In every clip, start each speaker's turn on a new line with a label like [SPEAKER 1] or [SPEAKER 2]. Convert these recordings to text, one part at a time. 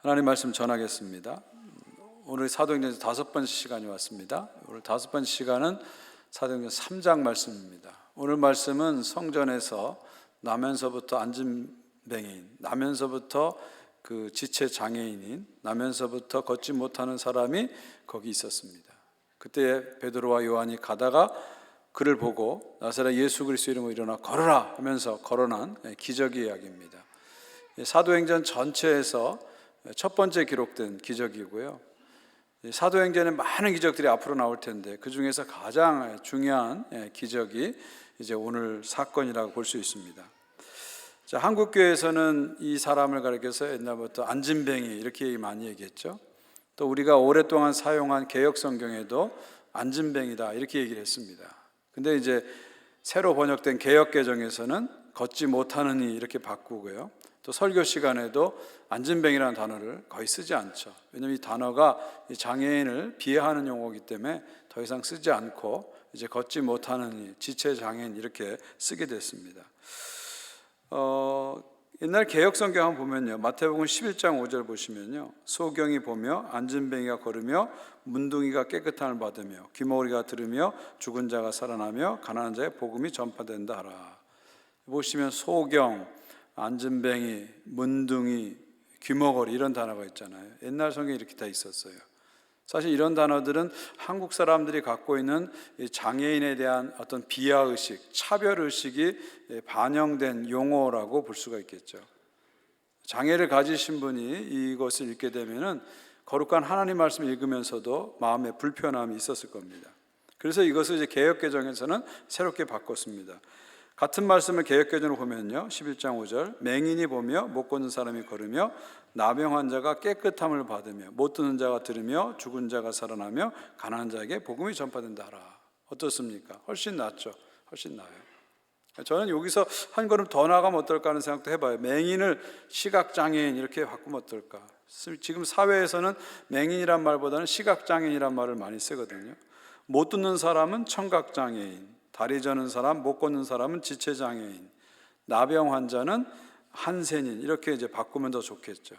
[SPEAKER 1] 하나님 말씀 전하겠습니다. 오늘 사도행전에서 5번째 시간이 왔습니다. 오늘 5번째 시간은 사도행전 3장 말씀입니다. 오늘 말씀은 성전에서 나면서부터 안진뱅이인, 나면서부터 그 지체 장애인인, 나면서부터 걷지 못하는 사람이 거기 있었습니다. 그때 베드로와 요한이 가다가 그를 보고 나사렛 예수 그리스도 이름으로 일어나 걸어라 하면서 걸어난 기적의 이야기입니다. 사도행전 전체에서 첫 번째 기록된 기적이고요. 사도행전에 많은 기적들이 앞으로 나올 텐데 그 중에서 가장 중요한 기적이 이제 오늘 사건이라고 볼 수 있습니다. 자, 한국 교회에서는 이 사람을 가리켜서 옛날부터 안진뱅이 이렇게 많이 얘기했죠. 또 우리가 오랫동안 사용한 개역 성경에도 안진뱅이다 이렇게 얘기를 했습니다. 근데 이제 새로 번역된 개역 개정에서는 걷지 못하는 이 이렇게 바꾸고요. 또 설교 시간에도 안진뱅이라는 단어를 거의 쓰지 않죠. 왜냐하면 이 단어가 장애인을 비하하는 용어이기 때문에 더 이상 쓰지 않고 이제 걷지 못하는 지체 장애인 이렇게 쓰게 됐습니다. 옛날 개역 성경 한번 보면요, 마태복음 11장 5절 보시면요, 소경이 보며 안진뱅이가 걸으며 문둥이가 깨끗함을 받으며 귀머거리가 들으며 죽은 자가 살아나며 가난한 자의 복음이 전파된다 하라. 보시면 소경, 안진뱅이, 문둥이, 귀머거리 이런 단어가 있잖아요. 옛날 성경에 이렇게 다 있었어요. 사실 이런 단어들은 한국 사람들이 갖고 있는 장애인에 대한 어떤 비하의식, 차별의식이 반영된 용어라고 볼 수가 있겠죠. 장애를 가지신 분이 이것을 읽게 되면은 거룩한 하나님 말씀을 읽으면서도 마음에 불편함이 있었을 겁니다. 그래서 이것을 이제 개역개정에서는 새롭게 바꿨습니다. 같은 말씀을 개역개정으로 보면요, 11장 5절 맹인이 보며 못 걷는 사람이 걸으며 나병 환자가 깨끗함을 받으며 못 듣는 자가 들으며 죽은 자가 살아나며 가난한 자에게 복음이 전파된다 하라. 어떻습니까? 훨씬 낫죠. 훨씬 나아요. 저는 여기서 한 걸음 더 나가면 어떨까 하는 생각도 해봐요. 맹인을 시각장애인 이렇게 바꾸면 어떨까. 지금 사회에서는 맹인이란 말보다는 시각장애인이란 말을 많이 쓰거든요. 못 듣는 사람은 청각장애인, 다리 저는 사람, 못 걷는 사람은 지체장애인, 나병 환자는 한센인 이렇게 이제 바꾸면 더 좋겠죠.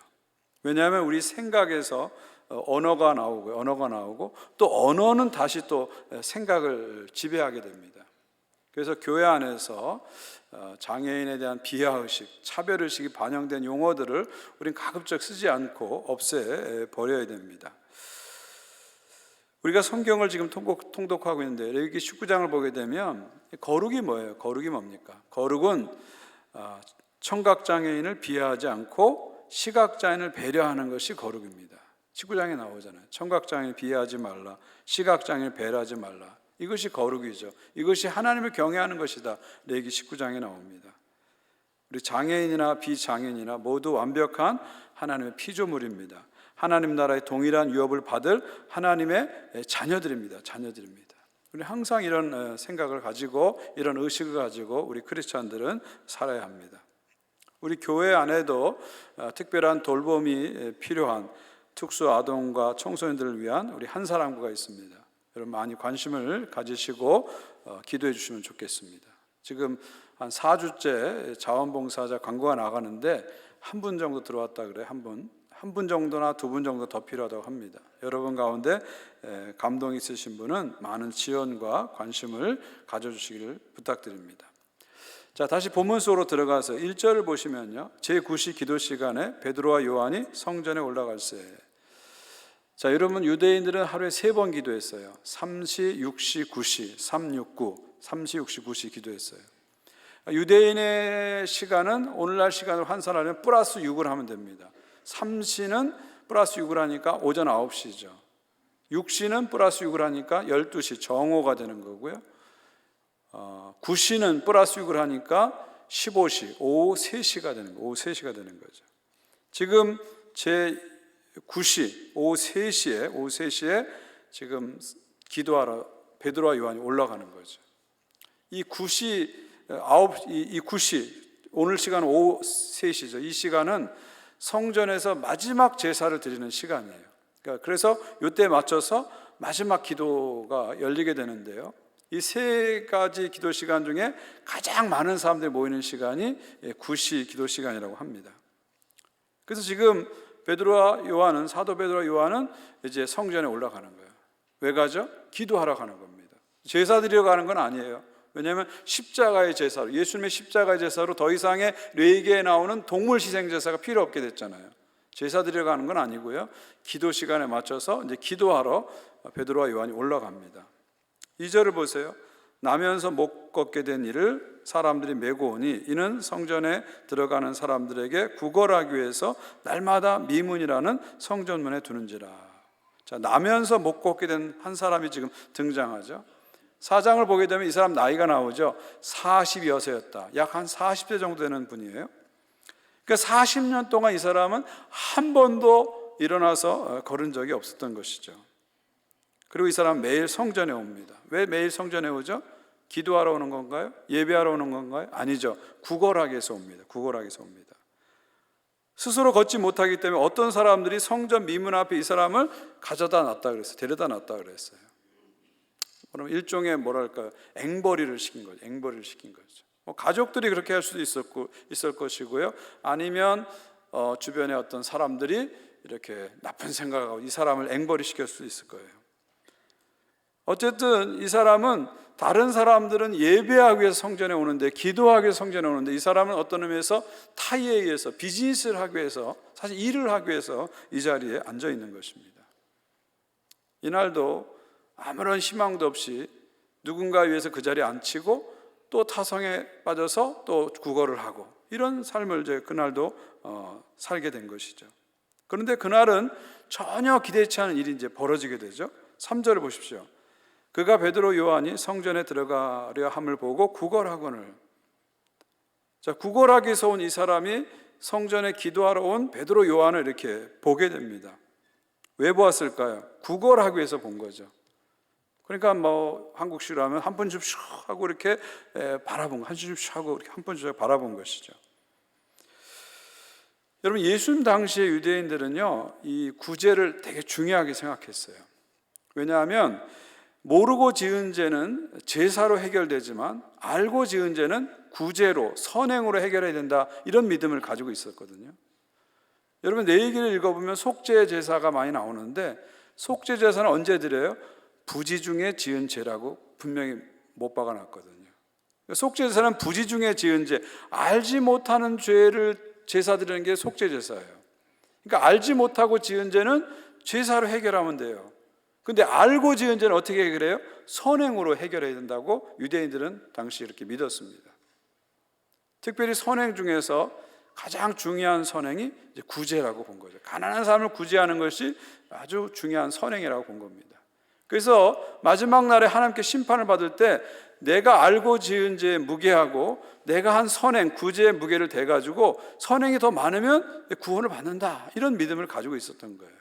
[SPEAKER 1] 왜냐하면 우리 생각에서 언어가 나오고 또 언어는 다시 또 생각을 지배하게 됩니다. 그래서 교회 안에서 장애인에 대한 비하의식, 차별의식이 반영된 용어들을 우린 가급적 쓰지 않고 없애버려야 됩니다. 우리가 성경을 지금 통독하고 있는데 레위기 19장을 보게 되면 거룩이 뭐예요? 거룩이 뭡니까? 거룩은 청각장애인을 비하하지 않고 시각장애인을 배려하는 것이 거룩입니다. 19장에 나오잖아요. 청각장애인을 비하하지 말라, 시각장애인을 배려하지 말라. 이것이 거룩이죠. 이것이 하나님을 경외하는 것이다. 레위기 19장에 나옵니다. 우리 장애인이나 비장애인이나 모두 완벽한 하나님의 피조물입니다. 하나님 나라의 동일한 유업을 받을 하나님의 자녀들입니다. 우리 항상 이런 생각을 가지고 이런 의식을 가지고 우리 크리스찬들은 살아야 합니다. 우리 교회 안에도 특별한 돌봄이 필요한 특수 아동과 청소년들을 위한 우리 한사랑부가 있습니다. 여러분 많이 관심을 가지시고 기도해 주시면 좋겠습니다. 지금 한 4주째 자원봉사자 광고가 나가는데 한 분 정도 들어왔다 그래요. 한 분 정도나 2분 정도 더 필요하다고 합니다. 여러분 가운데 감동 있으신 분은 많은 지원과 관심을 가져주시기를 부탁드립니다. 자, 다시 본문 속으로 들어가서 1절을 보시면요, 제9시 기도 시간에 베드로와 요한이 성전에 올라갈세. 자, 여러분 유대인들은 하루에 3번 기도했어요. 3시, 6시, 9시, 369, 3시, 6시, 9시 기도했어요. 유대인의 시간은 오늘날 시간으로 환산하려면 플러스 6을 하면 됩니다. 3시는 플러스 6을 하니까 오전 9시죠. 6시는 플러스 6을 하니까 12시 정오가 되는 거고요. 9시는 플러스 6을 하니까 15시, 오후 3시가 되는 거예요. 오후 3시가 되는 거죠. 지금 제 9시, 오후 3시에 지금 기도하러 베드로와 요한이 올라가는 거죠. 이 9시, 오늘 시간은 오후 3시죠. 이 시간은 성전에서 마지막 제사를 드리는 시간이에요. 그래서 이때에 맞춰서 마지막 기도가 열리게 되는데요. 이 3가지 기도 시간 중에 가장 많은 사람들이 모이는 시간이 9시 기도 시간이라고 합니다. 그래서 지금 베드로와 요한은, 사도 베드로와 요한은 이제 성전에 올라가는 거예요. 왜 가죠? 기도하러 가는 겁니다. 제사 드리러 가는 건 아니에요. 왜냐하면 십자가의 제사로, 예수님의 십자가의 제사로 더 이상의 레위기에 나오는 동물 희생 제사가 필요 없게 됐잖아요. 제사 드리러 가는 건 아니고요, 기도 시간에 맞춰서 이제 기도하러 베드로와 요한이 올라갑니다. 2절을 보세요. 나면서 못 걷게 된 이를 사람들이 메고 오니 이는 성전에 들어가는 사람들에게 구걸하기 위해서 날마다 미문이라는 성전문에 두는지라. 자, 나면서 못 걷게 된 한 사람이 지금 등장하죠. 4장을 보게 되면 이 사람 나이가 나오죠. 40여세였다. 약 한 40대 정도 되는 분이에요. 그러니까 40년 동안 이 사람은 한 번도 일어나서 걸은 적이 없었던 것이죠. 그리고 이 사람은 매일 성전에 옵니다. 왜 매일 성전에 오죠? 기도하러 오는 건가요? 예배하러 오는 건가요? 아니죠. 구걸하기 위해서 옵니다. 구걸하기 위해서 옵니다. 스스로 걷지 못하기 때문에 어떤 사람들이 성전 미문 앞에 이 사람을 가져다 놨다 그랬어요. 데려다 놨다 그랬어요. 그럼 일종의 뭐랄까요? 앵벌이를 시킨 거죠. 앵벌이를 시킨 거죠. 가족들이 그렇게 할 수도 있을 것이고요. 아니면 주변에 어떤 사람들이 이렇게 나쁜 생각하고 이 사람을 앵벌이 시킬 수도 있을 거예요. 어쨌든 이 사람은, 다른 사람들은 예배하기 위해서 성전에 오는데, 기도하기 위해서 성전에 오는데, 이 사람은 어떤 의미에서 타의에 의해서 비즈니스를 하기 위해서, 사실 일을 하기 위해서 이 자리에 앉아 있는 것입니다. 이날도 아무런 희망도 없이 누군가 위해서 그 자리에 앉히고 또 타성에 빠져서 또 구걸을 하고, 이런 삶을 이제 그날도 살게 된 것이죠. 그런데 그날은 전혀 기대치 않은 일이 이제 벌어지게 되죠. 3절을 보십시오. 그가 베드로 요한이 성전에 들어가려 함을 보고 구걸하거늘. 자, 구걸하기 위해서 온 이 사람이 성전에 기도하러 온 베드로 요한을 이렇게 보게 됩니다. 왜 보았을까요? 구걸하기 위해서 본 거죠. 그러니까 뭐 한국식으로 하면 한 번 좀 슉 하고 이렇게 바라본, 한 번 좀 하고 이렇게 한 번 좀 바라본 것이죠. 여러분, 예수님 당시의 유대인들은요, 이 구제를 되게 중요하게 생각했어요. 왜냐하면 모르고 지은 죄는 제사로 해결되지만 알고 지은 죄는 구제로, 선행으로 해결해야 된다, 이런 믿음을 가지고 있었거든요. 여러분, 레위기를 읽어보면 속죄 제사가 많이 나오는데, 속죄 제사는 언제 드려요? 부지 중에 지은 죄라고 분명히 못 박아놨거든요. 속죄 제사는 부지 중에 지은 죄, 알지 못하는 죄를 제사 드리는 게 속죄 제사예요. 그러니까 알지 못하고 지은 죄는 제사로 해결하면 돼요. 근데 알고 지은 죄는 어떻게 해결해요? 선행으로 해결해야 된다고 유대인들은 당시 이렇게 믿었습니다. 특별히 선행 중에서 가장 중요한 선행이 이제 구제라고 본 거죠. 가난한 사람을 구제하는 것이 아주 중요한 선행이라고 본 겁니다. 그래서 마지막 날에 하나님께 심판을 받을 때 내가 알고 지은 죄에 무게하고 내가 한 선행, 구제의 무게를 대가지고 선행이 더 많으면 구원을 받는다, 이런 믿음을 가지고 있었던 거예요.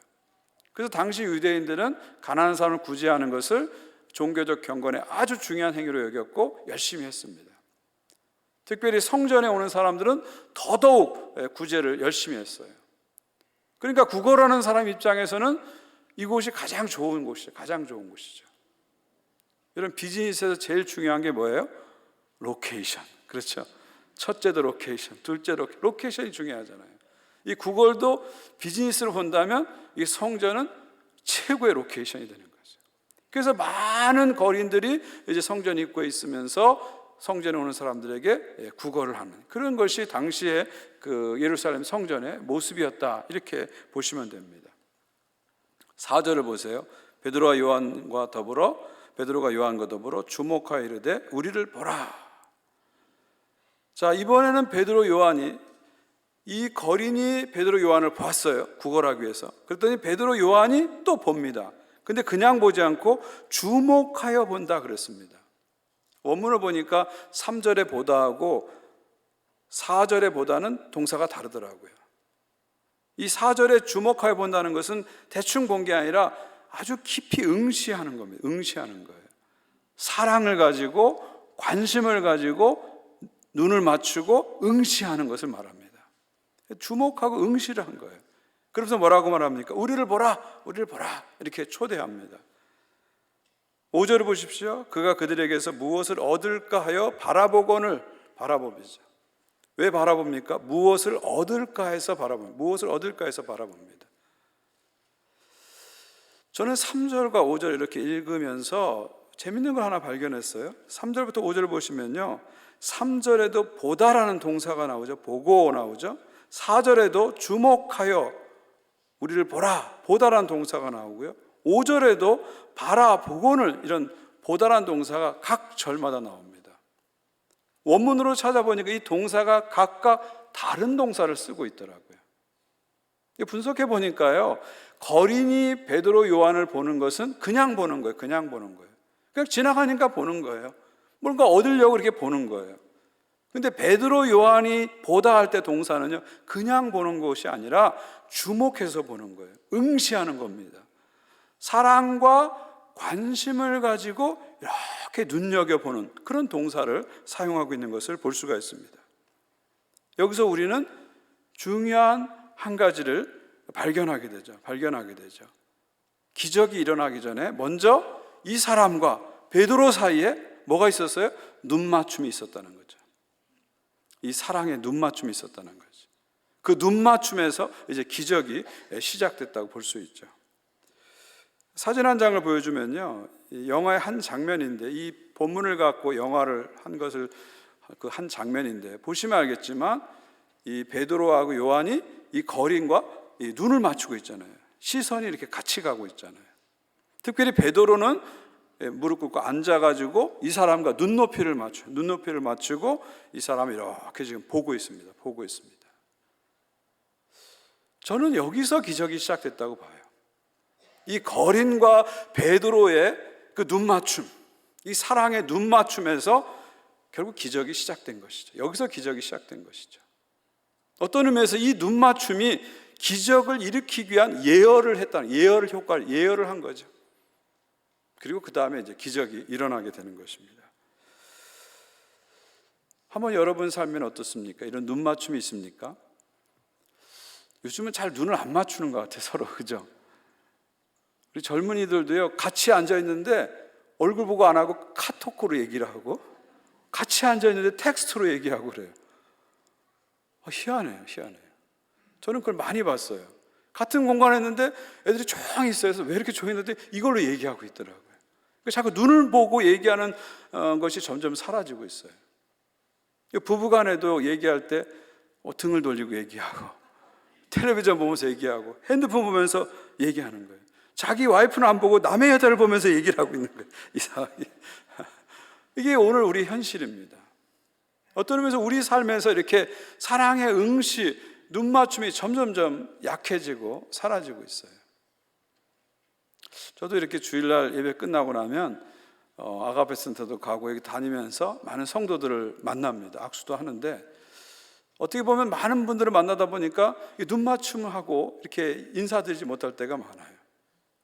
[SPEAKER 1] 그래서 당시 유대인들은 가난한 사람을 구제하는 것을 종교적 경건에 아주 중요한 행위로 여겼고 열심히 했습니다. 특별히 성전에 오는 사람들은 더더욱 구제를 열심히 했어요. 그러니까 구걸하는 사람 입장에서는 이곳이 가장 좋은 곳이죠. 가장 좋은 곳이죠. 이런 비즈니스에서 제일 중요한 게 뭐예요? 로케이션. 그렇죠. 첫째도 로케이션, 둘째도 로케이션이 중요하잖아요. 이 구걸도 비즈니스로 본다면 이 성전은 최고의 로케이션이 되는 거죠. 그래서 많은 거린들이 이제 성전 입구에 있으면서 성전에 오는 사람들에게 구걸을 하는 그런 것이 당시에 그 예루살렘 성전의 모습이었다, 이렇게 보시면 됩니다. 4절을 보세요. 베드로가 요한과 더불어 주목하여 이르되 우리를 보라. 자, 이번에는 베드로 요한이, 이 거린이 베드로 요한을 봤어요. 구걸하기 위해서. 그랬더니 베드로 요한이 또 봅니다. 근데 그냥 보지 않고 주목하여 본다 그랬습니다. 원문을 보니까 3절에 보다하고 4절에 보다는 동사가 다르더라고요. 이 4절에 주목하여 본다는 것은 대충 본 게 아니라 아주 깊이 응시하는 겁니다. 응시하는 거예요. 사랑을 가지고, 관심을 가지고, 눈을 맞추고 응시하는 것을 말합니다. 주목하고 응시를 한 거예요. 그러면서 뭐라고 말합니까? 우리를 보라, 우리를 보라, 이렇게 초대합니다. 5절을 보십시오. 그가 그들에게서 무엇을 얻을까 하여 바라보거늘. 바라봅니다. 왜 바라봅니까? 무엇을 얻을까 해서 바라봅니다. 무엇을 얻을까 해서 바라봅니다. 저는 3절과 5절 이렇게 읽으면서 재밌는 걸 하나 발견했어요. 3절부터 5절을 보시면요, 3절에도 보다라는 동사가 나오죠. 보고 나오죠. 4절에도 주목하여 우리를 보라, 보다라는 동사가 나오고요, 5절에도 봐라, 보고는, 이런 보다라는 동사가 각 절마다 나옵니다. 원문으로 찾아보니까 이 동사가 각각 다른 동사를 쓰고 있더라고요. 분석해 보니까요, 거린이 베드로 요한을 보는 것은 그냥 보는 거예요. 그냥 보는 거예요. 그냥 지나가니까 보는 거예요. 뭔가 얻으려고 이렇게 보는 거예요. 근데 베드로 요한이 보다 할 때 동사는요, 그냥 보는 것이 아니라 주목해서 보는 거예요. 응시하는 겁니다. 사랑과 관심을 가지고 이렇게 눈여겨보는 그런 동사를 사용하고 있는 것을 볼 수가 있습니다. 여기서 우리는 중요한 한 가지를 발견하게 되죠. 기적이 일어나기 전에 먼저 이 사람과 베드로 사이에 뭐가 있었어요? 눈맞춤이 있었다는 거죠. 이 사랑의 눈맞춤이 있었다는 거죠. 그 눈맞춤에서 이제 기적이 시작됐다고 볼 수 있죠. 사진 한 장을 보여주면요, 영화의 한 장면인데, 이 본문을 갖고 영화를 한 것을, 그 한 장면인데, 보시면 알겠지만 이 베드로하고 요한이 이 거린과 이 눈을 맞추고 있잖아요. 시선이 이렇게 같이 가고 있잖아요. 특별히 베드로는 무릎 꿇고 앉아가지고 이 사람과 눈높이를 맞추고 이 사람이 이렇게 지금 보고 있습니다. 저는 여기서 기적이 시작됐다고 봐요. 이 거린과 베드로의 그 눈맞춤, 이 사랑의 눈맞춤에서 결국 기적이 시작된 것이죠. 여기서 기적이 시작된 것이죠. 어떤 의미에서 이 눈맞춤이 기적을 일으키기 위한 예열을 한 거죠. 그리고 그 다음에 이제 기적이 일어나게 되는 것입니다. 한번 여러분 삶에는 어떻습니까? 이런 눈맞춤이 있습니까? 요즘은 잘 눈을 안 맞추는 것 같아요, 서로. 그죠? 우리 젊은이들도요, 같이 앉아있는데 얼굴 보고 안 하고 카톡으로 얘기를 하고, 같이 앉아있는데 텍스트로 얘기하고 그래요. 희한해요. 저는 그걸 많이 봤어요. 같은 공간에 있는데 애들이 조용히 있어요. 왜 이렇게 조용히 있는데 이걸로 얘기하고 있더라고요. 자꾸 눈을 보고 얘기하는 것이 점점 사라지고 있어요. 부부간에도 얘기할 때 등을 돌리고 얘기하고, 텔레비전 보면서 얘기하고, 핸드폰 보면서 얘기하는 거예요. 자기 와이프는 안 보고 남의 여자를 보면서 얘기를 하고 있는 거예요. 이상하게. 이게 오늘 우리 현실입니다. 어떤 의미에서 우리 삶에서 이렇게 사랑의 응시, 눈맞춤이 점점점 약해지고 사라지고 있어요. 저도 이렇게 주일날 예배 끝나고 나면 아가페 센터도 가고 여기 다니면서 많은 성도들을 만납니다. 악수도 하는데, 어떻게 보면 많은 분들을 만나다 보니까 눈맞춤을 하고 이렇게 인사드리지 못할 때가 많아요.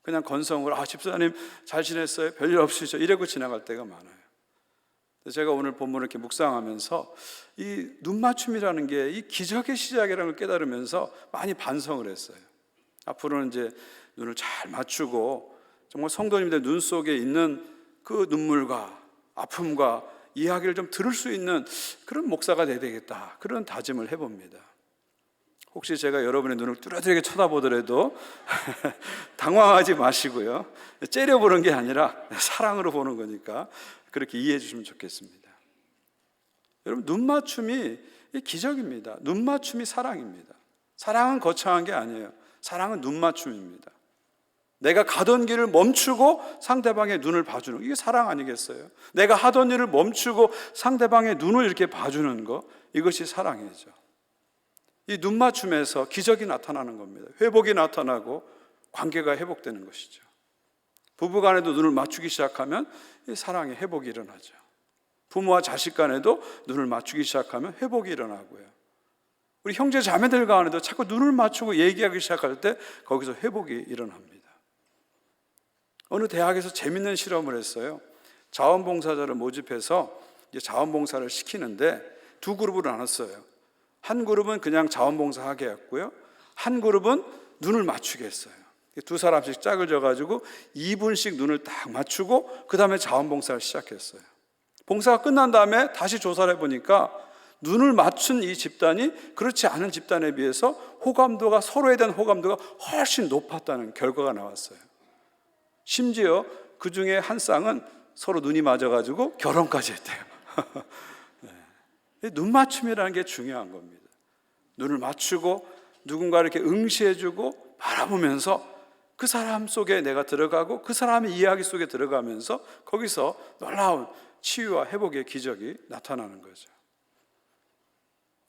[SPEAKER 1] 그냥 건성으로 집사님 잘 지냈어요? 별일 없으시죠? 이러고 지나갈 때가 많아요. 제가 오늘 본문을 이렇게 묵상하면서 이 눈맞춤이라는 게 이 기적의 시작이라는 걸 깨달으면서 많이 반성을 했어요. 앞으로는 이제 눈을 잘 맞추고 정말 성도님들 눈 속에 있는 그 눈물과 아픔과 이야기를 좀 들을 수 있는 그런 목사가 돼야 되겠다, 그런 다짐을 해봅니다. 혹시 제가 여러분의 눈을 뚜렷하게 쳐다보더라도 당황하지 마시고요. 째려보는 게 아니라 사랑으로 보는 거니까 그렇게 이해해 주시면 좋겠습니다. 여러분, 눈맞춤이 기적입니다. 눈맞춤이 사랑입니다. 사랑은 거창한 게 아니에요. 사랑은 눈맞춤입니다. 내가 가던 길을 멈추고 상대방의 눈을 봐주는, 이게 사랑 아니겠어요? 내가 하던 일을 멈추고 상대방의 눈을 이렇게 봐주는 거, 이것이 사랑이죠. 이 눈맞춤에서 기적이 나타나는 겁니다. 회복이 나타나고 관계가 회복되는 것이죠. 부부간에도 눈을 맞추기 시작하면 이 사랑의 회복이 일어나죠. 부모와 자식 간에도 눈을 맞추기 시작하면 회복이 일어나고요. 우리 형제 자매들 간에도 자꾸 눈을 맞추고 얘기하기 시작할 때 거기서 회복이 일어납니다. 어느 대학에서 재밌는 실험을 했어요. 자원봉사자를 모집해서 이제 자원봉사를 시키는데 두 그룹으로 나눴어요. 한 그룹은 그냥 자원봉사하게 했고요, 한 그룹은 눈을 맞추게 했어요. 두 사람씩 짝을 져가지고 2분씩 눈을 딱 맞추고 그 다음에 자원봉사를 시작했어요. 봉사가 끝난 다음에 다시 조사를 해보니까 눈을 맞춘 이 집단이 그렇지 않은 집단에 비해서 호감도가, 서로에 대한 호감도가 훨씬 높았다는 결과가 나왔어요. 심지어 그 중에 한 쌍은 서로 눈이 맞아가지고 결혼까지 했대요. 네. 눈 맞춤이라는 게 중요한 겁니다. 눈을 맞추고 누군가 이렇게 응시해주고 바라보면서 그 사람 속에 내가 들어가고 그 사람의 이야기 속에 들어가면서 거기서 놀라운 치유와 회복의 기적이 나타나는 거죠.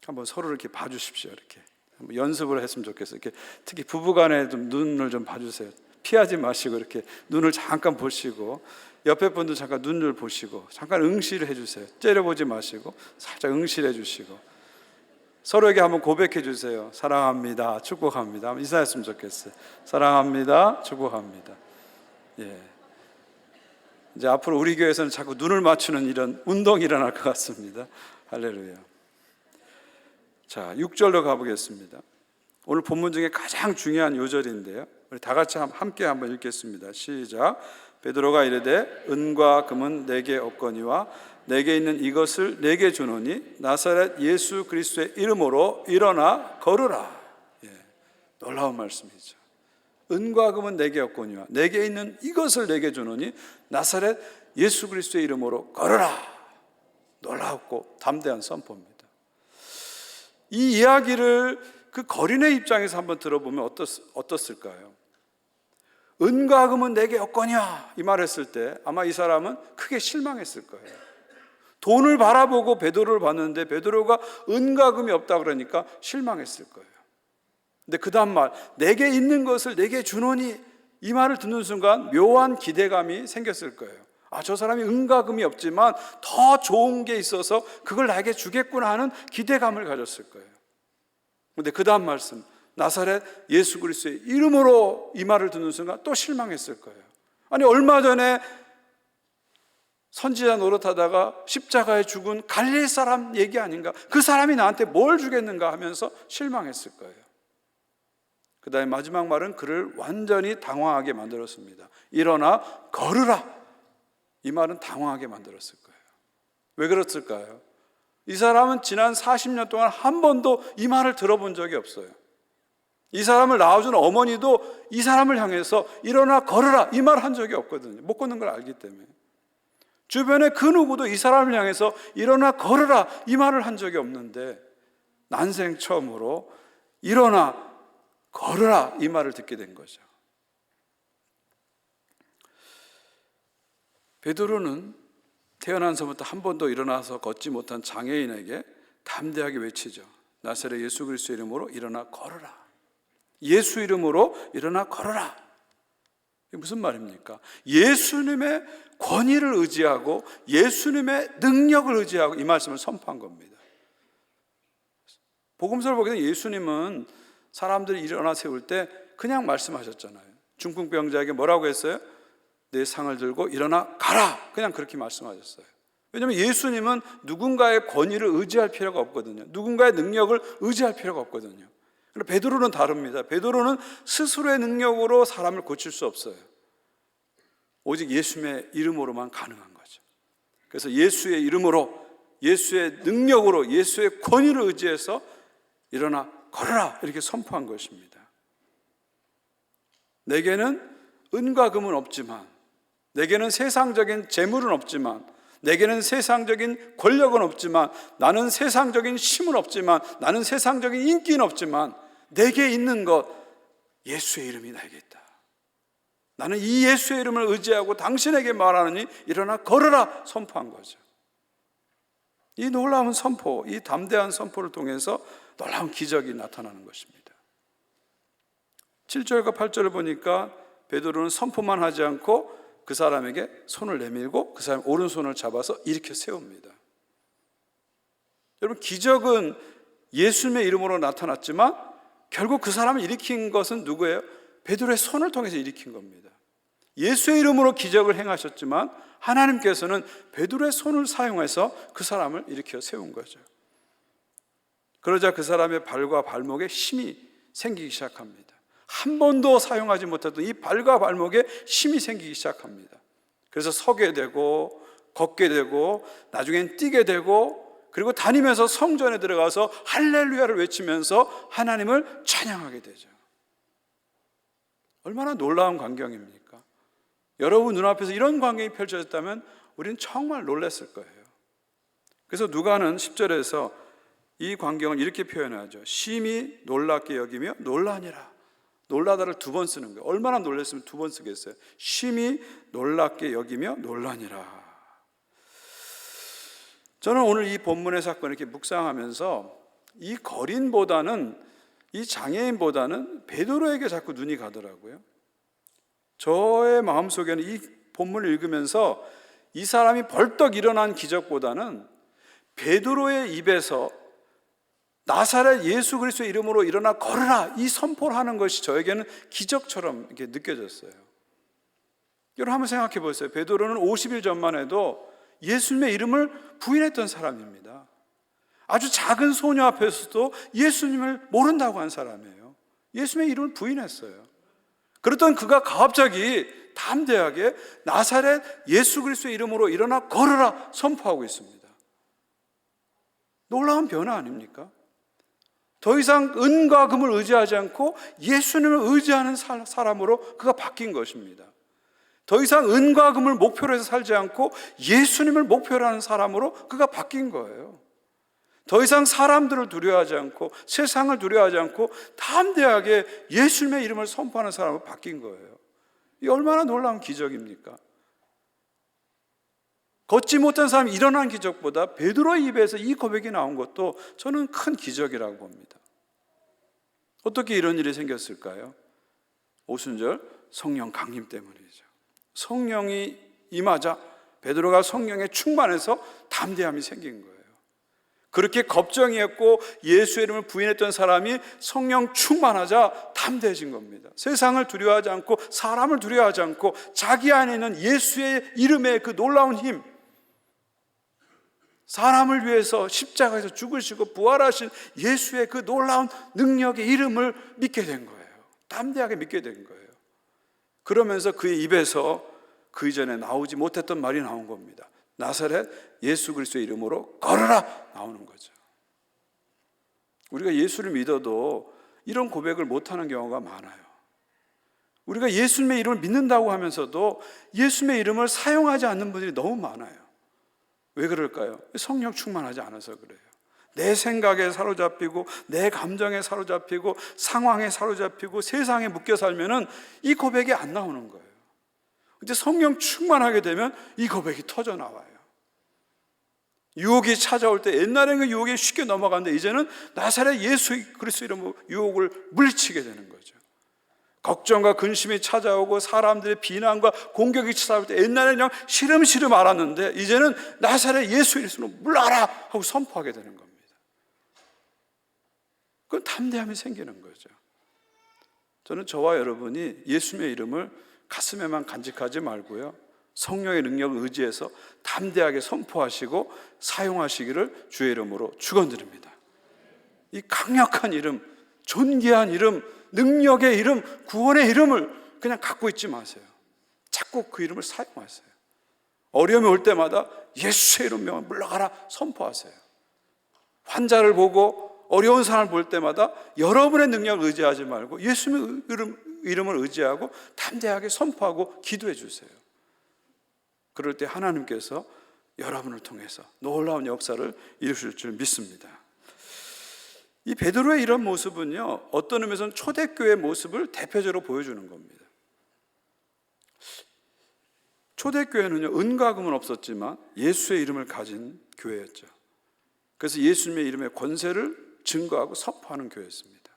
[SPEAKER 1] 한번 서로를 이렇게 봐주십시오. 이렇게 한번 연습을 했으면 좋겠어요. 이렇게 특히 부부간에 좀 눈을 좀 봐주세요. 피하지 마시고 이렇게 눈을 잠깐 보시고 옆에 분도 잠깐 눈을 보시고 잠깐 응시를 해주세요. 째려보지 마시고 살짝 응시를 해주시고 서로에게 한번 고백해 주세요. 사랑합니다. 축복합니다. 한번 인사했으면 좋겠어요. 사랑합니다. 축복합니다. 예. 이제 앞으로 우리 교회에서는 자꾸 눈을 맞추는 이런 운동이 일어날 것 같습니다. 할렐루야. 자, 6절로 가보겠습니다. 오늘 본문 중에 가장 중요한 요절인데요. 우리 다 같이 함께 한번 읽겠습니다. 시작. 베드로가 이르되 은과 금은 내게 없거니와 내게 있는 이것을 내게 주노니 나사렛 예수 그리스도의 이름으로 일어나 걸으라. 예, 놀라운 말씀이죠. 은과 금은 내게 없거니와 내게 있는 이것을 내게 주노니 나사렛 예수 그리스도의 이름으로 걸으라. 놀랍고 담대한 선포입니다. 이 이야기를 그 거린의 입장에서 한번 들어보면 어떻을까요? 은과 금은 내게 없거냐 이 말했을 때 아마 이 사람은 크게 실망했을 거예요. 돈을 바라보고 베드로를 봤는데 베드로가 은과 금이 없다 그러니까 실망했을 거예요. 근데 그 다음 말 내게 있는 것을 내게 주노니 이 말을 듣는 순간 묘한 기대감이 생겼을 거예요. 아, 저 사람이 은과 금이 없지만 더 좋은 게 있어서 그걸 나에게 주겠구나 하는 기대감을 가졌을 거예요. 근데 그 다음 말씀 나사렛 예수 그리스도의 이름으로 이 말을 듣는 순간 또 실망했을 거예요. 아니 얼마 전에 선지자 노릇하다가 십자가에 죽은 갈릴리 사람 얘기 아닌가? 그 사람이 나한테 뭘 주겠는가 하면서 실망했을 거예요. 그 다음에 마지막 말은 그를 완전히 당황하게 만들었습니다. 일어나 걸으라. 이 말은 당황하게 만들었을 거예요. 왜 그랬을까요? 이 사람은 지난 40년 동안 한 번도 이 말을 들어본 적이 없어요. 이 사람을 낳아준 어머니도 이 사람을 향해서 일어나 걸으라 이 말 한 적이 없거든요. 못 걷는 걸 알기 때문에. 주변에 그 누구도 이 사람을 향해서 일어나 걸으라 이 말을 한 적이 없는데 난생 처음으로 일어나 걸으라 이 말을 듣게 된 거죠. 베드로는 태어나서부터 한 번도 일어나서 걷지 못한 장애인에게 담대하게 외치죠. 나사렛 예수 그리스도의 이름으로 일어나 걸으라. 예수 이름으로 일어나 걸어라. 이게 무슨 말입니까? 예수님의 권위를 의지하고 예수님의 능력을 의지하고 이 말씀을 선포한 겁니다. 복음서를 보게 되면 예수님은 사람들이 일어나 세울 때 그냥 말씀하셨잖아요. 중풍병자에게 뭐라고 했어요? 내 상을 들고 일어나 가라. 그냥 그렇게 말씀하셨어요. 왜냐하면 예수님은 누군가의 권위를 의지할 필요가 없거든요. 누군가의 능력을 의지할 필요가 없거든요. 베드로는 다릅니다. 베드로는 스스로의 능력으로 사람을 고칠 수 없어요. 오직 예수님의 이름으로만 가능한 거죠. 그래서 예수의 이름으로, 예수의 능력으로, 예수의 권위를 의지해서 일어나 걸어라 이렇게 선포한 것입니다. 내게는 은과 금은 없지만, 내게는 세상적인 재물은 없지만, 내게는 세상적인 권력은 없지만, 나는 세상적인 힘은 없지만, 나는 세상적인 인기는 없지만 내게 있는 것 예수의 이름이 나에게 있다. 나는 이 예수의 이름을 의지하고 당신에게 말하느니 일어나 걸어라 선포한 거죠. 이 놀라운 선포, 이 담대한 선포를 통해서 놀라운 기적이 나타나는 것입니다. 7절과 8절을 보니까 베드로는 선포만 하지 않고 그 사람에게 손을 내밀고 그 사람 오른손을 잡아서 일으켜 세웁니다. 여러분, 기적은 예수님의 이름으로 나타났지만 결국 그 사람을 일으킨 것은 누구예요? 베드로의 손을 통해서 일으킨 겁니다. 예수의 이름으로 기적을 행하셨지만 하나님께서는 베드로의 손을 사용해서 그 사람을 일으켜 세운 거죠. 그러자 그 사람의 발과 발목에 힘이 생기기 시작합니다. 한 번도 사용하지 못했던 이 발과 발목에 힘이 생기기 시작합니다. 그래서 서게 되고 걷게 되고 나중엔 뛰게 되고 그리고 다니면서 성전에 들어가서 할렐루야를 외치면서 하나님을 찬양하게 되죠. 얼마나 놀라운 광경입니까? 여러분 눈앞에서 이런 광경이 펼쳐졌다면 우리는 정말 놀랐을 거예요. 그래서 누가는 10절에서 이 광경을 이렇게 표현하죠. 심히 놀랍게 여기며 놀라니라. 놀라다를 2번 쓰는 거예요. 얼마나 놀랐으면 2번 쓰겠어요. 심히 놀랍게 여기며 놀라니라. 저는 오늘 이 본문의 사건을 이렇게 묵상하면서 이 거린보다는, 이 장애인보다는 베드로에게 자꾸 눈이 가더라고요. 저의 마음속에는 이 본문을 읽으면서 이 사람이 벌떡 일어난 기적보다는 베드로의 입에서 나사렛 예수 그리스도의 이름으로 일어나 걸으라, 이 선포를 하는 것이 저에게는 기적처럼 이렇게 느껴졌어요. 여러분 한번 생각해 보세요. 베드로는 50일 전만 해도 예수님의 이름을 부인했던 사람입니다. 아주 작은 소녀 앞에서도 예수님을 모른다고 한 사람이에요. 예수님의 이름을 부인했어요. 그랬던 그가 갑자기 담대하게 나사렛 예수 그리스도의 이름으로 일어나 걸으라 선포하고 있습니다. 놀라운 변화 아닙니까? 더 이상 은과 금을 의지하지 않고 예수님을 의지하는 사람으로 그가 바뀐 것입니다. 더 이상 은과 금을 목표로 해서 살지 않고 예수님을 목표로 하는 사람으로 그가 바뀐 거예요. 더 이상 사람들을 두려워하지 않고 세상을 두려워하지 않고 담대하게 예수님의 이름을 선포하는 사람으로 바뀐 거예요. 이 얼마나 놀라운 기적입니까? 걷지 못한 사람이 일어난 기적보다 베드로의 입에서 이 고백이 나온 것도 저는 큰 기적이라고 봅니다. 어떻게 이런 일이 생겼을까요? 오순절 성령 강림 때문이죠. 성령이 임하자 베드로가 성령에 충만해서 담대함이 생긴 거예요. 그렇게 겁정이었고 예수의 이름을 부인했던 사람이 성령 충만하자 담대해진 겁니다. 세상을 두려워하지 않고 사람을 두려워하지 않고 자기 안에 있는 예수의 이름의 그 놀라운 힘, 사람을 위해서 십자가에서 죽으시고 부활하신 예수의 그 놀라운 능력의 이름을 믿게 된 거예요. 담대하게 믿게 된 거예요. 그러면서 그의 입에서 그 이전에 나오지 못했던 말이 나온 겁니다. 나사렛 예수 그리스도의 이름으로 걸어라 나오는 거죠. 우리가 예수를 믿어도 이런 고백을 못하는 경우가 많아요. 우리가 예수님의 이름을 믿는다고 하면서도 예수님의 이름을 사용하지 않는 분들이 너무 많아요. 왜 그럴까요? 성령 충만하지 않아서 그래요. 내 생각에 사로잡히고 내 감정에 사로잡히고 상황에 사로잡히고 세상에 묶여 살면은 이 고백이 안 나오는 거예요. 근데 성령 충만하게 되면 이 고백이 터져 나와요. 유혹이 찾아올 때 옛날에는 그 유혹에 쉽게 넘어갔는데 이제는 나사렛 예수 그리스도 이름으로 유혹을 물리치게 되는 거죠. 걱정과 근심이 찾아오고 사람들의 비난과 공격이 찾아올 때 옛날에는 그냥 시름시름 알았는데 이제는 나사렛 예수 이름으로 물러가라 하고 선포하게 되는 겁니다. 그건 담대함이 생기는 거죠. 저는 저와 여러분이 예수님의 이름을 가슴에만 간직하지 말고요, 성령의 능력을 의지해서 담대하게 선포하시고 사용하시기를 주의 이름으로 축원드립니다. 이 강력한 이름, 존귀한 이름, 능력의 이름, 구원의 이름을 그냥 갖고 있지 마세요. 자꾸 그 이름을 사용하세요. 어려움이 올 때마다 예수의 이름으로 물러가라 선포하세요. 환자를 보고 어려운 사람을 볼 때마다 여러분의 능력을 의지하지 말고 예수님의 이름을 의지하고 담대하게 선포하고 기도해 주세요. 그럴 때 하나님께서 여러분을 통해서 놀라운 역사를 이루실 줄 믿습니다. 이 베드로의 이런 모습은요, 어떤 의미에서는 초대교회의 모습을 대표적으로 보여주는 겁니다. 초대교회는요, 은과 금은 없었지만 예수의 이름을 가진 교회였죠. 그래서 예수님의 이름의 권세를 증거하고 선포하는 교회였습니다.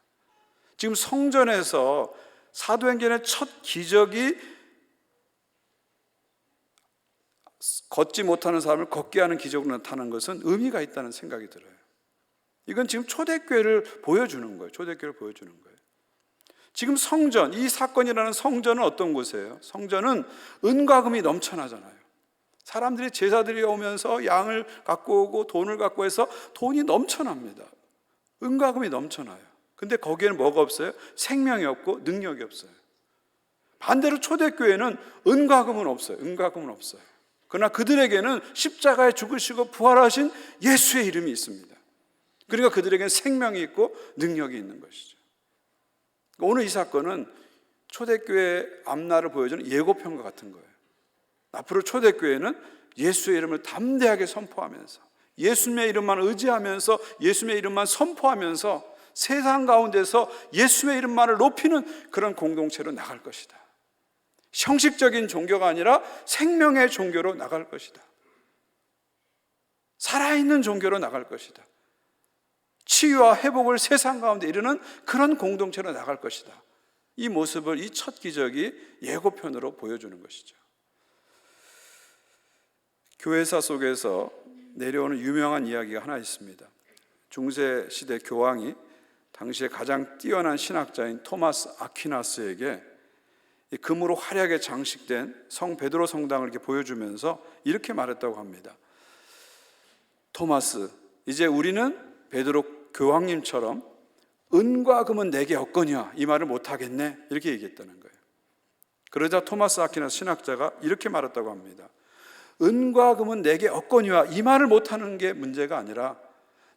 [SPEAKER 1] 지금 성전에서 사도행전의 첫 기적이 걷지 못하는 사람을 걷게 하는 기적으로 나타나는 것은 의미가 있다는 생각이 들어요. 이건 지금 초대교회를 보여주는 거예요. 초대교회를 보여주는 거예요. 지금 성전, 이 사건이라는 성전은 어떤 곳이에요? 성전은 은과 금이 넘쳐나잖아요. 사람들이 제사들이 오면서 양을 갖고 오고 돈을 갖고 해서 돈이 넘쳐납니다. 은과 금이 넘쳐나요. 근데 거기에는 뭐가 없어요? 생명이 없고 능력이 없어요. 반대로 초대교회는 은과 금은 없어요. 은과 금은 없어요. 그러나 그들에게는 십자가에 죽으시고 부활하신 예수의 이름이 있습니다. 그러니까 그들에게는 생명이 있고 능력이 있는 것이죠. 오늘 이 사건은 초대교회 앞날을 보여주는 예고편과 같은 거예요. 앞으로 초대교회는 예수의 이름을 담대하게 선포하면서, 예수님의 이름만 의지하면서, 예수님의 이름만 선포하면서 세상 가운데서 예수의 이름만을 높이는 그런 공동체로 나갈 것이다. 형식적인 종교가 아니라 생명의 종교로 나갈 것이다. 살아있는 종교로 나갈 것이다. 치유와 회복을 세상 가운데 이루는 그런 공동체로 나갈 것이다. 이 모습을 이 첫 기적이 예고편으로 보여주는 것이죠. 교회사 속에서 내려오는 유명한 이야기가 하나 있습니다. 중세 시대 교황이 당시에 가장 뛰어난 신학자인 토마스 아퀴나스에게 금으로 화려하게 장식된 성 베드로 성당을 이렇게 보여주면서 이렇게 말했다고 합니다. 토마스, 이제 우리는 베드로 교황님처럼 은과 금은 내게 없거니와 이 말을 못하겠네, 이렇게 얘기했다는 거예요. 그러자 토마스 아퀴나스 신학자가 이렇게 말했다고 합니다. 은과 금은 내게 없거니와 이 말을 못하는 게 문제가 아니라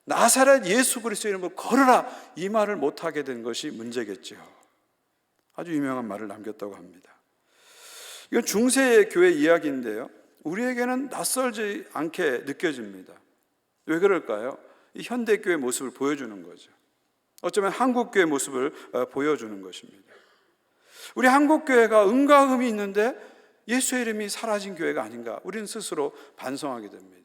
[SPEAKER 1] 나사렛 예수 그리스도의 이름으로 걸으라, 이 말을 못하게 된 것이 문제겠죠. 아주 유명한 말을 남겼다고 합니다. 이건 중세의 교회 이야기인데요, 우리에게는 낯설지 않게 느껴집니다. 왜 그럴까요? 이 현대교회 모습을 보여주는 거죠. 어쩌면 한국교회 모습을 보여주는 것입니다. 우리 한국교회가 은과 금이 있는데 예수의 이름이 사라진 교회가 아닌가, 우리는 스스로 반성하게 됩니다.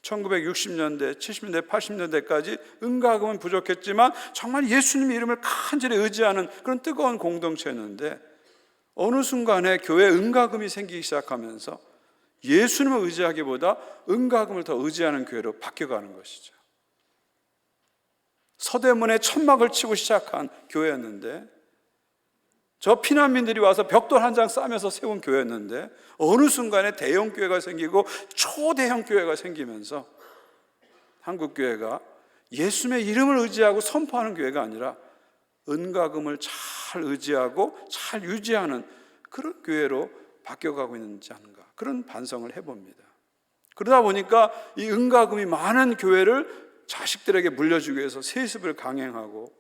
[SPEAKER 1] 1960년대, 70년대, 80년대까지 은과 금은 부족했지만 정말 예수님의 이름을 간절히 의지하는 그런 뜨거운 공동체였는데, 어느 순간에 교회에 은과 금이 생기기 시작하면서 예수님을 의지하기보다 은과 금을 더 의지하는 교회로 바뀌어가는 것이죠. 서대문에 천막을 치고 시작한 교회였는데, 저 피난민들이 와서 벽돌 한 장 싸면서 세운 교회였는데, 어느 순간에 대형 교회가 생기고 초대형 교회가 생기면서 한국교회가 예수님의 이름을 의지하고 선포하는 교회가 아니라 은과 금을 잘 의지하고 잘 유지하는 그런 교회로 바뀌어가고 있는지 않은가, 그런 반성을 해봅니다. 그러다 보니까 이 은과 금이 많은 교회를 자식들에게 물려주기 위해서 세습을 강행하고,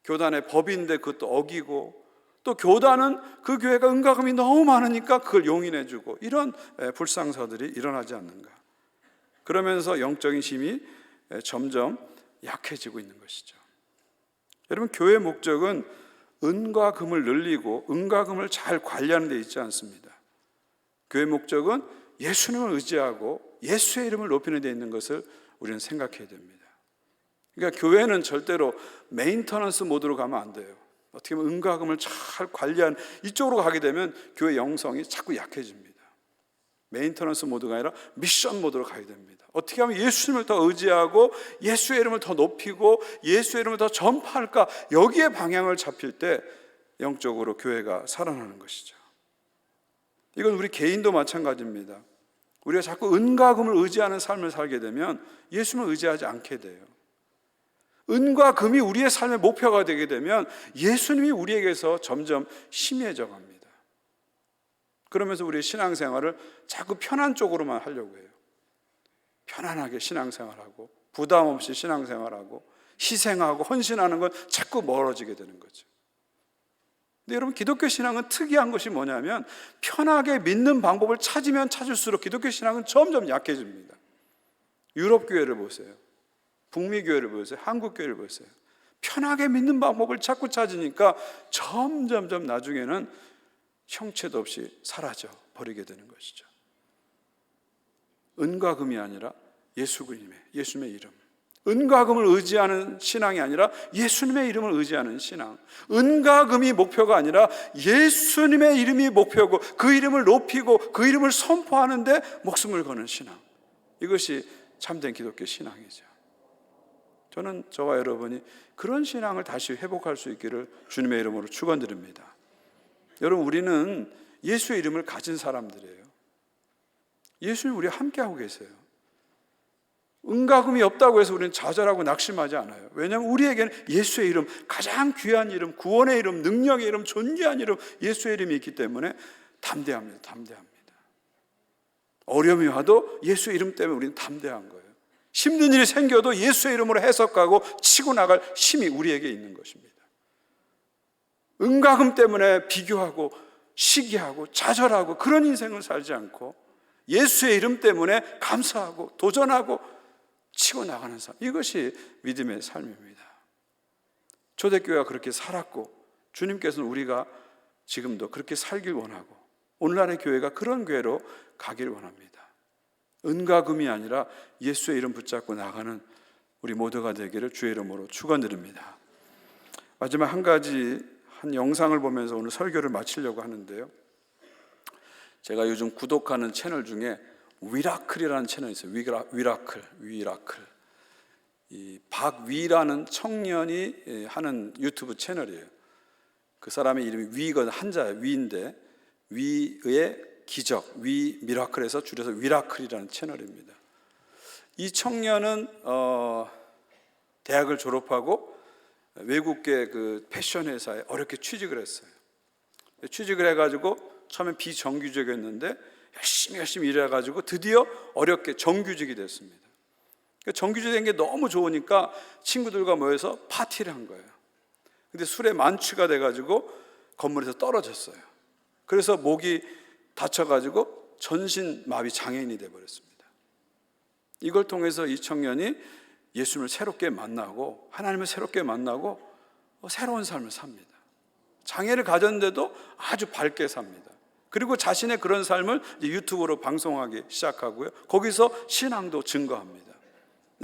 [SPEAKER 1] 교단의 법인데 그것도 어기고, 또 교단은 그 교회가 은과 금이 너무 많으니까 그걸 용인해주고, 이런 불상사들이 일어나지 않는가. 그러면서 영적인 힘이 점점 약해지고 있는 것이죠. 여러분, 교회의 목적은 은과 금을 늘리고 은과 금을 잘 관리하는 데 있지 않습니다. 교회의 목적은 예수님을 의지하고 예수의 이름을 높이는 데 있는 것을 우리는 생각해야 됩니다. 그러니까 교회는 절대로 메인터넌스 모드로 가면 안 돼요. 어떻게 보면 은과 금을 잘 관리하는 이쪽으로 가게 되면 교회 영성이 자꾸 약해집니다. 메인터넌스 모드가 아니라 미션 모드로 가야 됩니다. 어떻게 하면 예수님을 더 의지하고 예수의 이름을 더 높이고 예수의 이름을 더 전파할까, 여기에 방향을 잡힐 때 영적으로 교회가 살아나는 것이죠. 이건 우리 개인도 마찬가지입니다. 우리가 자꾸 은과 금을 의지하는 삶을 살게 되면 예수님을 의지하지 않게 돼요. 은과 금이 우리의 삶의 목표가 되게 되면 예수님이 우리에게서 점점 희미해져 갑니다. 그러면서 우리의 신앙생활을 자꾸 편한 쪽으로만 하려고 해요. 편안하게 신앙생활하고 부담 없이 신앙생활하고 희생하고 헌신하는 건 자꾸 멀어지게 되는 거죠. 근데 여러분, 기독교 신앙은 특이한 것이 뭐냐면 편하게 믿는 방법을 찾으면 찾을수록 기독교 신앙은 점점 약해집니다. 유럽 교회를 보세요. 북미 교회를 보세요. 한국 교회를 보세요. 편하게 믿는 방법을 자꾸 찾으니까 점점점 나중에는 형체도 없이 사라져 버리게 되는 것이죠. 은과 금이 아니라 예수님의 이름. 은과 금을 의지하는 신앙이 아니라 예수님의 이름을 의지하는 신앙. 은과 금이 목표가 아니라 예수님의 이름이 목표고 그 이름을 높이고 그 이름을 선포하는데 목숨을 거는 신앙. 이것이 참된 기독교 신앙이죠. 저는 저와 여러분이 그런 신앙을 다시 회복할 수 있기를 주님의 이름으로 축원드립니다. 여러분, 우리는 예수의 이름을 가진 사람들이에요. 예수님 우리와 함께하고 계세요. 은과 금이 없다고 해서 우리는 좌절하고 낙심하지 않아요. 왜냐하면 우리에게는 예수의 이름, 가장 귀한 이름, 구원의 이름, 능력의 이름, 존귀한 이름, 예수의 이름이 있기 때문에 담대합니다. 어려움이 와도 예수의 이름 때문에 우리는 담대한 거예요. 힘든 일이 생겨도 예수의 이름으로 해석하고 치고 나갈 힘이 우리에게 있는 것입니다. 은과금 때문에 비교하고 시기하고 좌절하고 그런 인생을 살지 않고 예수의 이름 때문에 감사하고 도전하고 치고 나가는 삶, 이것이 믿음의 삶입니다. 초대교회가 그렇게 살았고 주님께서는 우리가 지금도 그렇게 살길 원하고 오늘날의 교회가 그런 교회로 가길 원합니다. 은과 금이 아니라 예수의 이름 붙잡고 나가는 우리 모두가 되기를 주의 이름으로 축원드립니다. 마지막 한 가지, 한 영상을 보면서 오늘 설교를 마치려고 하는데요, 제가 요즘 구독하는 채널 중에 위라클이라는 채널이 있어요. 위라클. 이 박위라는 청년이 하는 유튜브 채널이에요. 그 사람의 이름이 위거든, 한자예요. 위인데 위의 기적, 위 미라클에서 줄여서 위라클이라는 채널입니다. 이 청년은 대학을 졸업하고 외국계 그 패션 회사에 어렵게 취직을 했어요. 취직을 해가지고 처음엔 비정규직이었는데 열심히 일해가지고 드디어 어렵게 정규직이 됐습니다. 정규직 된 게 너무 좋으니까 친구들과 모여서 파티를 한 거예요. 근데 술에 만취가 돼가지고 건물에서 떨어졌어요. 그래서 목이 다쳐가지고 전신마비 장애인이 돼버렸습니다. 이걸 통해서 이 청년이 예수님을 새롭게 만나고 하나님을 새롭게 만나고 새로운 삶을 삽니다. 장애를 가졌는데도 아주 밝게 삽니다. 그리고 자신의 그런 삶을 유튜브로 방송하기 시작하고요, 거기서 신앙도 증거합니다.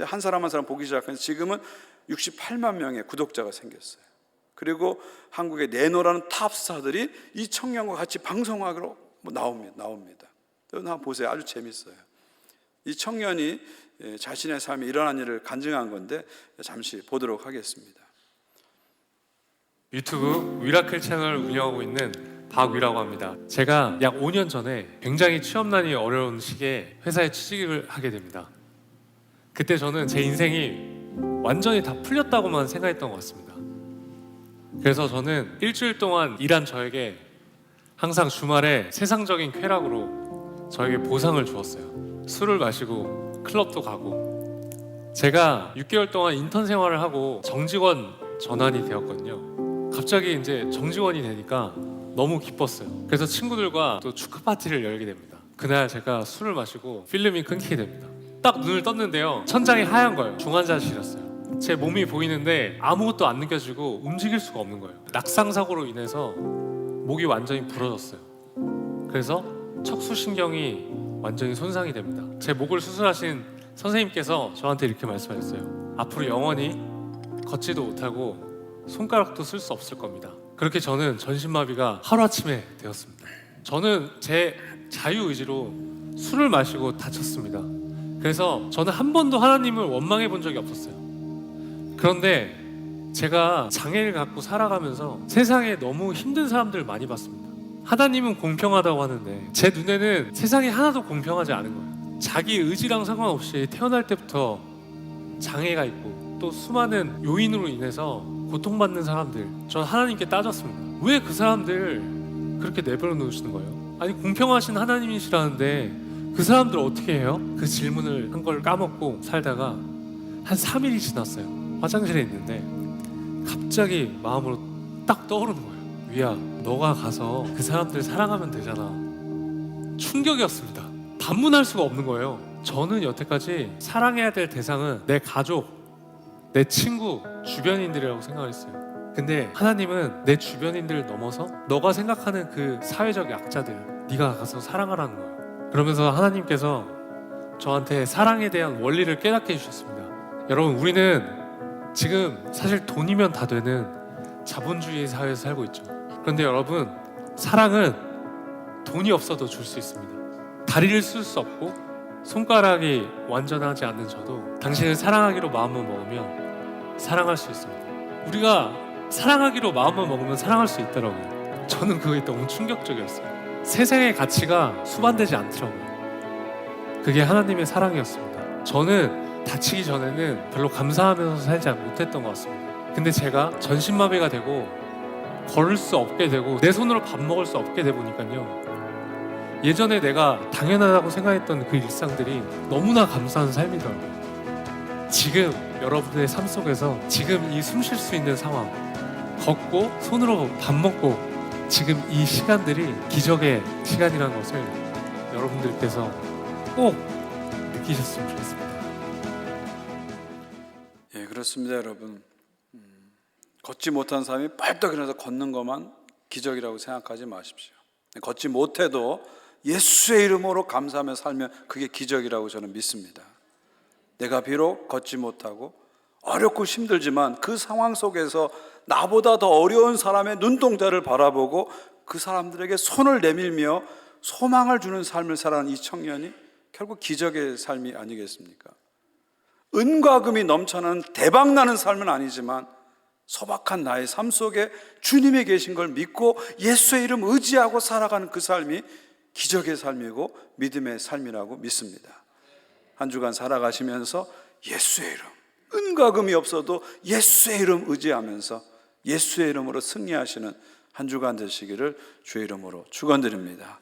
[SPEAKER 1] 한 사람 한 사람 보기 시작하면서 지금은 68만 명의 구독자가 생겼어요. 그리고 한국의 네노라는 탑스타들이 이 청년과 같이 방송하기로 나옵니다. 한번 보세요. 아주 재밌어요. 이 청년이 자신의 삶에 일어난 일을 간증한 건데 잠시 보도록 하겠습니다.
[SPEAKER 2] 유튜브 위라클 채널을 운영하고 있는 박위라고 합니다. 제가 약 5년 전에 굉장히 취업난이 어려운 시기에 회사에 취직을 하게 됩니다. 그때 저는 제 인생이 완전히 다 풀렸다고만 생각했던 것 같습니다. 그래서 저는 일주일 동안 일한 저에게 항상 주말에 세상적인 쾌락으로 저에게 보상을 주었어요. 술을 마시고 클럽도 가고. 제가 6개월 동안 인턴 생활을 하고 정직원 전환이 되었거든요. 갑자기 이제 정직원이 되니까 너무 기뻤어요. 그래서 친구들과 또 축하 파티를 열게 됩니다. 그날 제가 술을 마시고 필름이 끊기게 됩니다. 딱 눈을 떴는데요, 천장이 하얀 거예요. 중환자실이었어요. 제 몸이 보이는데 아무것도 안 느껴지고 움직일 수가 없는 거예요. 낙상사고로 인해서 목이 완전히 부러졌어요. 그래서 척수신경이 완전히 손상이 됩니다. 제 목을 수술하신 선생님께서 저한테 이렇게 말씀하셨어요. 앞으로 영원히 걷지도 못하고 손가락도 쓸 수 없을 겁니다. 그렇게 저는 전신마비가 하루아침에 되었습니다. 저는 제 자유의지로 술을 마시고 다쳤습니다. 그래서 저는 한 번도 하나님을 원망해 본 적이 없었어요. 그런데 제가 장애를 갖고 살아가면서 세상에 너무 힘든 사람들을 많이 봤습니다. 하나님은 공평하다고 하는데 제 눈에는 세상이 하나도 공평하지 않은 거예요. 자기 의지랑 상관없이 태어날 때부터 장애가 있고 또 수많은 요인으로 인해서 고통받는 사람들, 전 하나님께 따졌습니다. 왜 그 사람들 그렇게 내버려 놓으시는 거예요? 아니 공평하신 하나님이시라는데 그 사람들 어떻게 해요? 그 질문을 한 걸 까먹고 살다가 한 3일이 지났어요. 화장실에 있는데 갑자기 마음으로 딱 떠오르는 거예요. 위야, 너가 가서 그 사람들 사랑하면 되잖아. 충격이었습니다. 반문할 수가 없는 거예요. 저는 여태까지 사랑해야 될 대상은 내 가족, 내 친구, 주변인들이라고 생각했어요. 근데 하나님은 내 주변인들을 넘어서 너가 생각하는 그 사회적 약자들, 네가 가서 사랑하라는 거예요. 그러면서 하나님께서 저한테 사랑에 대한 원리를 깨닫게 해주셨습니다. 여러분, 우리는 지금 사실 돈이면 다 되는 자본주의 사회에서 살고 있죠. 그런데 여러분, 사랑은 돈이 없어도 줄 수 있습니다. 다리를 쓸 수 없고 손가락이 완전하지 않는 저도 당신을 사랑하기로 마음을 먹으면 사랑할 수 있습니다. 우리가 사랑하기로 마음을 먹으면 사랑할 수 있더라고요. 저는 그게 너무 충격적이었어요. 세상의 가치가 수반되지 않더라고요. 그게 하나님의 사랑이었습니다. 저는 다치기 전에는 별로 감사하면서 살지 못했던 것 같습니다. 근데 제가 전신마비가 되고 걸을 수 없게 되고 내 손으로 밥 먹을 수 없게 돼 보니까요, 예전에 내가 당연하다고 생각했던 그 일상들이 너무나 감사한 삶이더라고요. 지금 여러분의 삶 속에서 지금 이 숨 쉴 수 있는 상황, 걷고 손으로 밥 먹고 지금 이 시간들이 기적의 시간이라는 것을 여러분들께서 꼭 느끼셨으면 좋겠습니다.
[SPEAKER 1] 예, 그렇습니다, 여러분. 걷지 못한 사람이 빨떡 일어나서 걷는 것만 기적이라고 생각하지 마십시오. 걷지 못해도 예수의 이름으로 감사하며 살면 그게 기적이라고 저는 믿습니다. 내가 비록 걷지 못하고 어렵고 힘들지만 그 상황 속에서 나보다 더 어려운 사람의 눈동자를 바라보고 그 사람들에게 손을 내밀며 소망을 주는 삶을 살아가는 이 청년이 결국 기적의 삶이 아니겠습니까? 은과 금이 넘쳐나는 대박나는 삶은 아니지만 소박한 나의 삶 속에 주님이 계신 걸 믿고 예수의 이름 의지하고 살아가는 그 삶이 기적의 삶이고 믿음의 삶이라고 믿습니다. 한 주간 살아가시면서 예수의 이름, 은과 금이 없어도 예수의 이름 의지하면서 예수의 이름으로 승리하시는 한 주간 되시기를 주의 이름으로 축원드립니다.